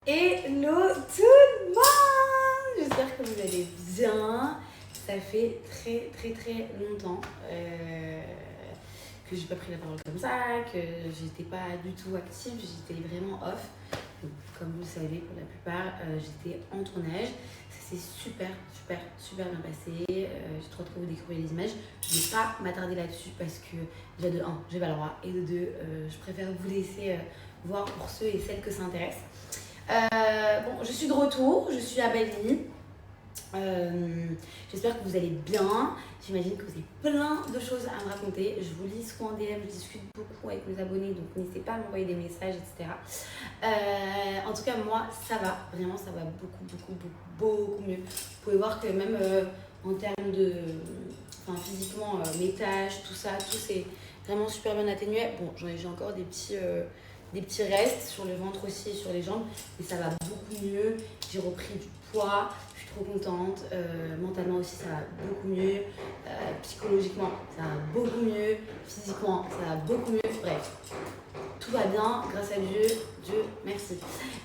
Hello tout le monde, j'espère que vous allez bien. Ça fait très longtemps que j'ai pas pris la parole comme ça, que j'étais pas du tout active, j'étais vraiment off. Donc, comme vous le savez, pour la plupart, j'étais en tournage. Ça s'est super bien passé. J'ai trop vous découvrir les images. Je vais pas m'attarder là-dessus parce que déjà de 1, j'ai pas le droit, et de 2, je préfère vous laisser voir pour ceux et celles que ça intéresse. Bon, je suis de retour, je suis à Bali. J'espère que vous allez bien. J'imagine que vous avez plein de choses à me raconter. Je vous lis souvent en DM, je discute beaucoup avec mes abonnés, donc n'hésitez pas à m'envoyer des messages, etc. En tout cas, moi, ça va. Vraiment, ça va beaucoup mieux. Vous pouvez voir que même en termes de... Enfin, physiquement, mes tâches, tout ça, tout c'est vraiment super bien atténué. Bon, j'ai encore des petits restes sur le ventre aussi et sur les jambes, mais ça va beaucoup mieux. J'ai repris du poids, je suis trop contente. Mentalement aussi, ça va beaucoup mieux. Psychologiquement, ça va beaucoup mieux. Physiquement, ça va beaucoup mieux. Bref, tout va bien, grâce à Dieu. Dieu merci.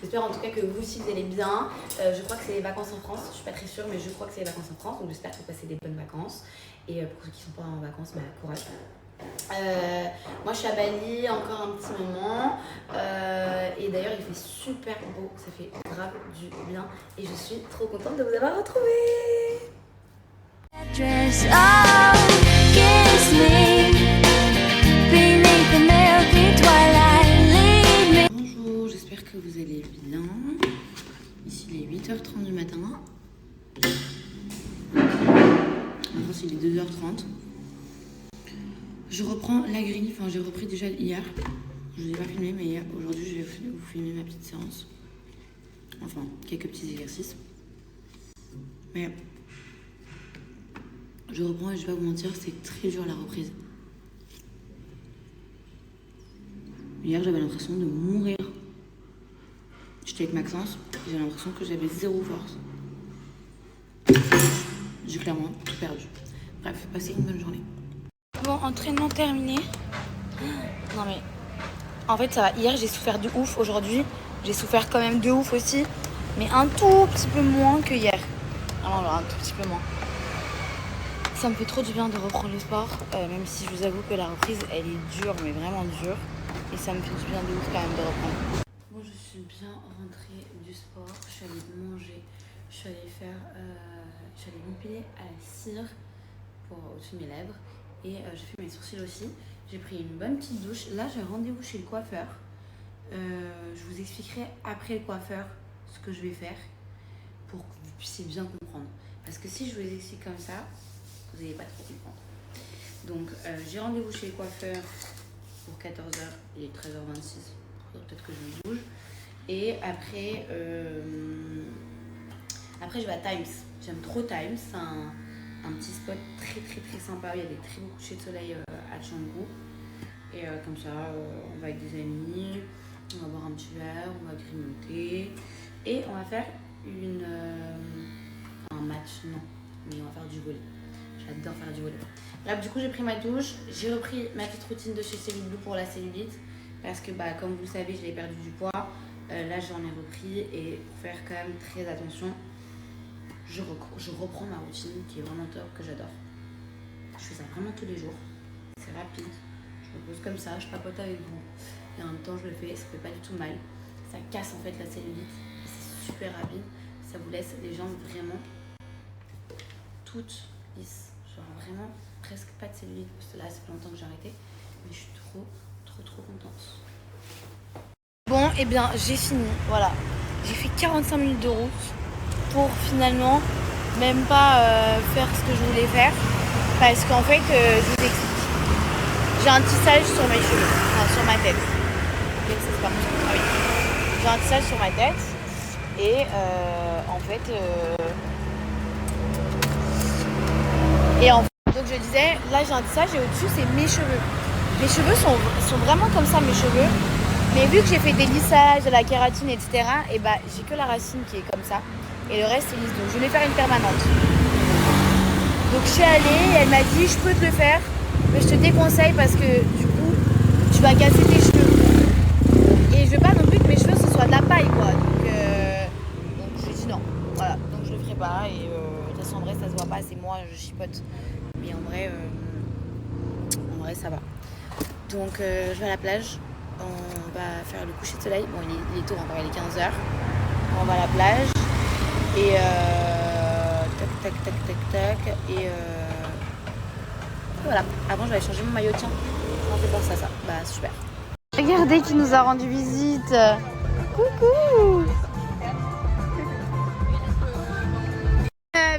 J'espère en tout cas que vous aussi vous allez bien. Je crois que c'est les vacances en France. Je suis pas très sûre, mais je crois que c'est les vacances en France. Donc j'espère que vous passez des bonnes vacances. Et pour ceux qui sont pas en vacances, bah, courage. Moi je suis à Bali encore un petit moment et d'ailleurs il fait super beau, ça fait grave du bien et je suis trop contente de vous avoir retrouvé. Bonjour, j'espère que vous allez bien. Ici il est 8h30 du matin. En France il est 2h30. Je reprends la grille, enfin j'ai repris déjà hier. Je ne vous ai pas filmé, mais hier, aujourd'hui je vais vous filmer ma petite séance. Enfin, quelques petits exercices. Mais je reprends et je vais pas vous mentir, c'est très dur la reprise. Hier j'avais l'impression de mourir. J'étais avec Maxence et j'ai l'impression que j'avais zéro force. J'ai clairement tout perdu. Bref, passez une bonne journée. Bon, entraînement terminé. Non mais, en fait ça va, hier j'ai souffert de ouf, aujourd'hui j'ai souffert quand même de ouf aussi, mais un tout petit peu moins que hier. Alors un tout petit peu moins. Ça me fait trop du bien de reprendre le sport, même si je vous avoue que la reprise elle est dure, mais vraiment dure. Et ça me fait du bien de ouf quand même de reprendre. Bon, je suis bien rentrée du sport, je suis allée manger, je suis allée m'épiler à la cire pour au-dessus de mes lèvres. Et j'ai fait mes sourcils aussi. J'ai pris une bonne petite douche. Là, j'ai rendez-vous chez le coiffeur. Je vous expliquerai après le coiffeur ce que je vais faire pour que vous puissiez bien comprendre. Parce que si je vous explique comme ça, vous n'allez pas trop comprendre. Donc, j'ai rendez-vous chez le coiffeur pour 14h. Il est 13h26. Peut-être que je me bouge. Et après, je vais à Times. J'aime trop Times. C'est un petit spot très sympa. Il y a des très beaux couchers de soleil à Canggu. Et comme ça, on va avec des amis, on va boire un petit verre, on va grignoter. Et on va faire un match, non, mais on va faire du volley. J'adore faire du volley. Bref, du coup, j'ai pris ma douche. J'ai repris ma petite routine de chez Cellulite Blue pour la cellulite. Parce que, comme vous le savez, j'ai perdu du poids. Là, j'en ai repris. Et pour faire quand même très attention, je reprends ma routine qui est vraiment top, que j'adore. Je fais ça vraiment tous les jours. C'est rapide. Je me pose comme ça, je papote avec vous. Et en même temps, je le fais, ça fait pas du tout mal. Ça casse en fait la cellulite. C'est super rapide. Ça vous laisse les jambes vraiment toutes lisses. Genre vraiment presque pas de cellulite. Parce que là, ça fait longtemps que j'ai arrêté. Mais je suis trop contente. Bon, et bien, j'ai fini. Voilà. J'ai fait 45 minutes de route pour finalement même pas faire ce que je voulais faire. Parce qu'en fait, je vous explique. J'ai un tissage sur mes cheveux, enfin sur ma tête. C'est pas mon truc. Ah oui. J'ai un tissage sur ma tête et en fait, donc je disais, là j'ai un tissage et au-dessus c'est mes cheveux. Mes cheveux sont vraiment comme ça, mes cheveux. Mais vu que j'ai fait des lissages, de la kératine, etc. Et j'ai que la racine qui est comme ça et le reste c'est lisse. Donc je voulais faire une permanente. Donc je suis allée et elle m'a dit je peux te le faire. Mais je te déconseille parce que du coup, tu vas casser tes cheveux. Et je veux pas non plus que mes cheveux ce soit de la paille quoi. Donc moi je chipote. Mais en vrai ça va. Donc je vais à la plage. On va faire le coucher de soleil. Bon, il est tôt encore, il est 15h. On va à la plage. Et tac. Et voilà. Avant, j'avais changé mon maillot. Tiens, on fait penser à ça. Bah, super. Regardez qui nous a rendu visite. Coucou.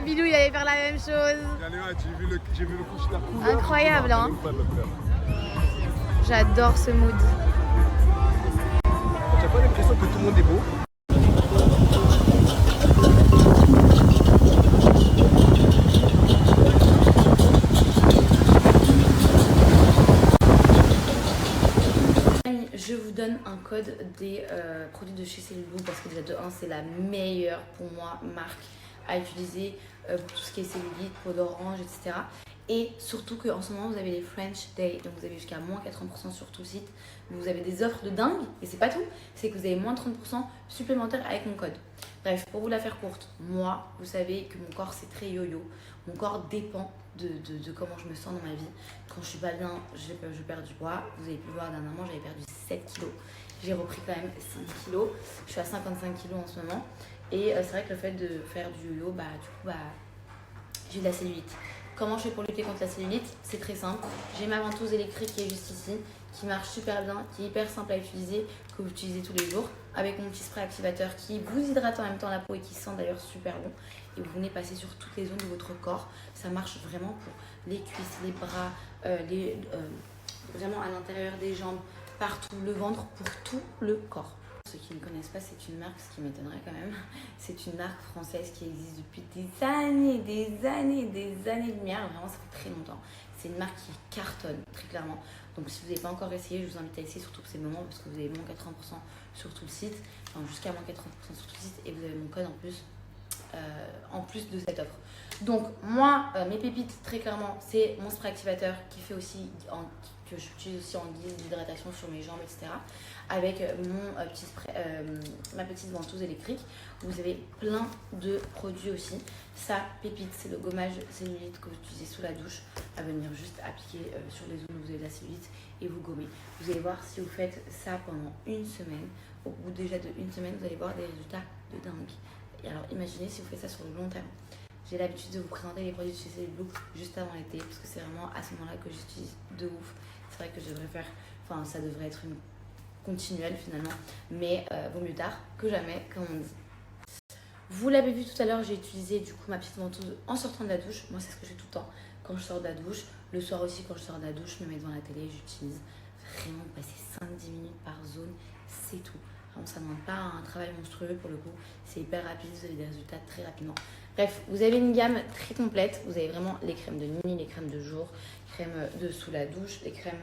Bilou, il allait faire la même chose. J'ai vu le coucher, la couleur. Incroyable, hein. J'adore ce mood. T'as pas l'impression que tout le monde est beau? Je vous donne un code des produits de chez Cellulite parce que déjà de 1 c'est la meilleure pour moi marque à utiliser pour tout ce qui est cellulite, peau d'orange, etc. Et surtout qu'en ce moment vous avez les French Day, donc vous avez jusqu'à moins 80% sur tout le site. Vous avez des offres de dingue et c'est pas tout, c'est que vous avez moins 30% supplémentaires avec mon code. Bref, pour vous la faire courte, moi vous savez que mon corps c'est très yo-yo, mon corps dépend de comment je me sens dans ma vie. Quand je suis pas bien, je perds du poids. Vous avez pu voir dernièrement, j'avais perdu 7 kilos. J'ai repris quand même 5 kilos. Je suis à 55 kilos en ce moment. Et c'est vrai que le fait de faire du yo-yo, j'ai de la cellulite. Comment je fais pour lutter contre la cellulite? C'est très simple. J'ai ma ventouse électrique qui est juste ici, qui marche super bien, qui est hyper simple à utiliser, que vous utilisez tous les jours, avec mon petit spray activateur qui vous hydrate en même temps la peau et qui sent d'ailleurs super bon. Et vous venez passer sur toutes les zones de votre corps. Ça marche vraiment pour les cuisses, les bras, vraiment à l'intérieur des jambes, partout, le ventre, pour tout le corps. Ceux qui ne connaissent pas, c'est une marque, ce qui m'étonnerait quand même. C'est une marque française qui existe depuis des années de lumière. Vraiment, ça fait très longtemps. C'est une marque qui cartonne, très clairement. Donc si vous n'avez pas encore essayé, je vous invite à essayer, surtout pour ces moments, parce que vous avez moins 80% sur tout le site, enfin jusqu'à moins 80% sur tout le site, et vous avez mon code en plus de cette offre. Donc moi, mes pépites, très clairement, c'est mon spray activateur qui fait aussi, que j'utilise aussi en guise d'hydratation sur mes jambes, etc. Avec mon petit spray, ma petite ventouse électrique. Vous avez plein de produits aussi. Ça, pépite, c'est le gommage cellulite que vous utilisez sous la douche, à venir juste appliquer sur les zones où vous avez de la cellulite et vous gommez. Vous allez voir, si vous faites ça pendant une semaine, au bout déjà de une semaine, vous allez voir des résultats de dingue. Et alors imaginez si vous faites ça sur le long terme. J'ai l'habitude de vous présenter les produits de chez Cellulite juste avant l'été, parce que c'est vraiment à ce moment-là que j'utilise de ouf. C'est vrai que je devrais faire, enfin ça devrait être une continuelle finalement, mais vaut mieux tard que jamais, comme on dit. Vous l'avez vu tout à l'heure, j'ai utilisé du coup ma petite ventouse en sortant de la douche. Moi c'est ce que je fais tout le temps quand je sors de la douche. Le soir aussi quand je sors de la douche, je me mets devant la télé, j'utilise vraiment passer 5-10 minutes par zone, c'est tout. Ça ne demande pas un travail monstrueux pour le coup, c'est hyper rapide, vous avez des résultats très rapidement. Bref, vous avez une gamme très complète, vous avez vraiment les crèmes de nuit, les crèmes de jour, crèmes de sous la douche, les crèmes,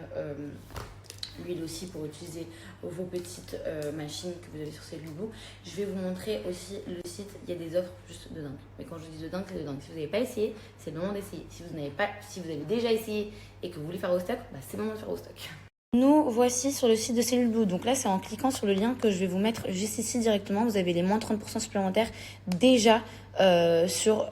l'huile aussi pour utiliser vos petites machines que vous avez sur Cellulite. Je vais vous montrer aussi le site, il y a des offres juste de dingue. Mais quand je dis de dingue, c'est de dingue. Si vous n'avez pas essayé, c'est le moment d'essayer. Si vous avez déjà essayé et que vous voulez faire au stock, c'est le moment de faire au stock. Nous voici sur le site de Cellulite. Donc là, c'est en cliquant sur le lien que je vais vous mettre juste ici directement. Vous avez les moins 30% supplémentaires déjà sur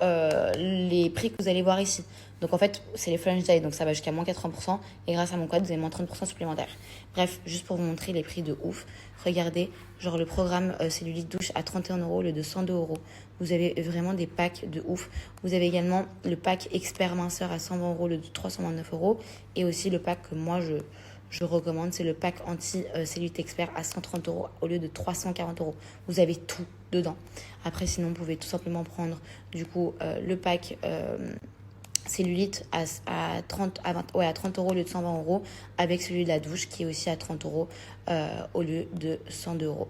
les prix que vous allez voir ici. Donc en fait, c'est les French Day, donc ça va jusqu'à moins 80%. Et grâce à mon code, vous avez moins 30% supplémentaires. Bref, juste pour vous montrer les prix de ouf. Regardez, genre le programme Cellulite douche à 31 € au lieu de 102 €. Vous avez vraiment des packs de ouf. Vous avez également le pack expert minceur à 120 € au lieu de 329 €. Et aussi le pack que moi je recommande, c'est le pack anti-cellulite expert à 130 € au lieu de 340 €. Vous avez tout dedans. Après, sinon, vous pouvez tout simplement prendre du coup le pack cellulite à 30 € au lieu de 120 € avec celui de la douche qui est aussi à 30 € au lieu de 102 €.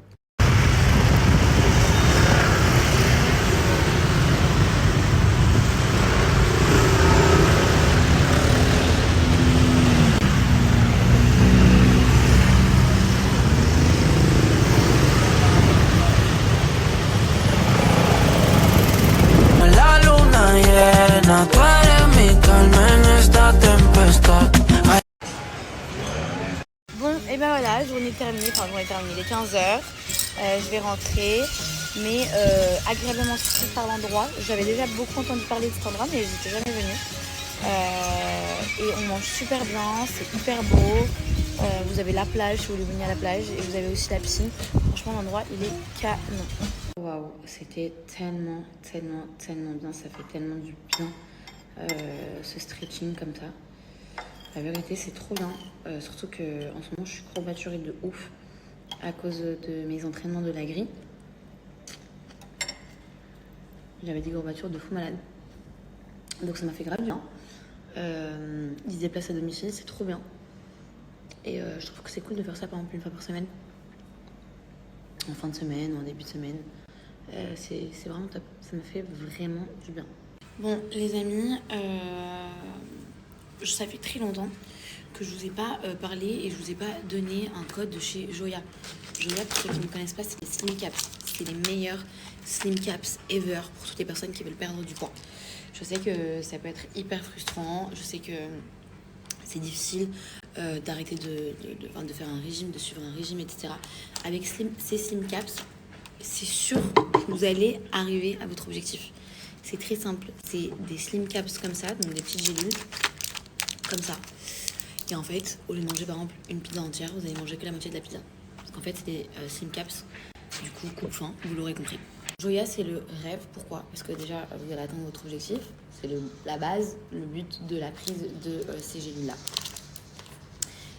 Bon, et ben voilà, journée terminée, il est 15h, je vais rentrer, mais agréablement surprise par l'endroit. J'avais déjà beaucoup entendu parler de cet endroit, mais j'étais jamais venue. Et on mange super bien, c'est hyper beau. Vous avez la plage si vous voulez venir à la plage, et vous avez aussi la piscine. Franchement, l'endroit il est canon. Waouh, c'était tellement bien, ça fait tellement du bien ce stretching comme ça. La vérité, c'est trop bien, surtout que en ce moment je suis courbaturée de ouf à cause de mes entraînements de la grille. J'avais des courbatures de fou malade, donc ça m'a fait grave du bien. Ils se déplacent à domicile, c'est trop bien. Et je trouve que c'est cool de faire ça par exemple une fois par semaine, en fin de semaine ou en début de semaine. C'est vraiment top, ça me fait vraiment du bien. Bon les amis, ça fait très longtemps que je vous ai pas parlé et je vous ai pas donné un code de chez Joya. Joya, pour ceux qui ne connaissent pas, c'est les Slim Caps. C'est les meilleurs Slim Caps ever pour toutes les personnes qui veulent perdre du poids. Je sais que ça peut être hyper frustrant, je sais que c'est difficile d'arrêter de faire un régime, de suivre un régime, etc. Avec ces Slim Caps, c'est sûr que vous allez arriver à votre objectif. C'est très simple, c'est des Slim Caps comme ça, donc des petites gélules, comme ça. Et en fait, au lieu de manger par exemple une pizza entière, vous allez manger que la moitié de la pizza. Parce qu'en fait, c'est des Slim Caps, du coup, coupe-faim, vous l'aurez compris. Joya, c'est le rêve. Pourquoi? Parce que déjà, vous allez atteindre votre objectif. C'est la base, le but de la prise de ces gélules-là.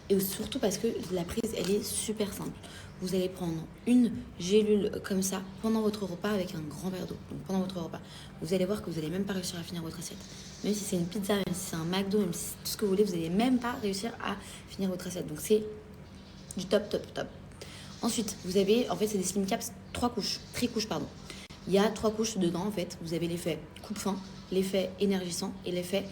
Et surtout parce que la prise, elle est super simple. Vous allez prendre une gélule comme ça pendant votre repas avec un grand verre d'eau. Donc pendant votre repas, vous allez voir que vous n'allez même pas réussir à finir votre assiette. Même si c'est une pizza, même si c'est un McDo, même si c'est tout ce que vous voulez, vous n'allez même pas réussir à finir votre assiette. Donc c'est du top. Ensuite, vous avez, en fait, c'est des Slim Caps 3 couches, pardon. Il y a 3 couches dedans, en fait. Vous avez l'effet coupe-faim, l'effet énergisant et l'effet,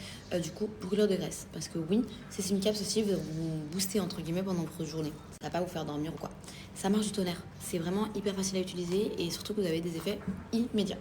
du coup, brûleur de graisse. Parce que oui, ces Slim Caps aussi vont vous booster, entre guillemets, pendant votre journée. Ça va pas vous faire dormir ou quoi. Ça marche du tonnerre. C'est vraiment hyper facile à utiliser et surtout que vous avez des effets immédiats.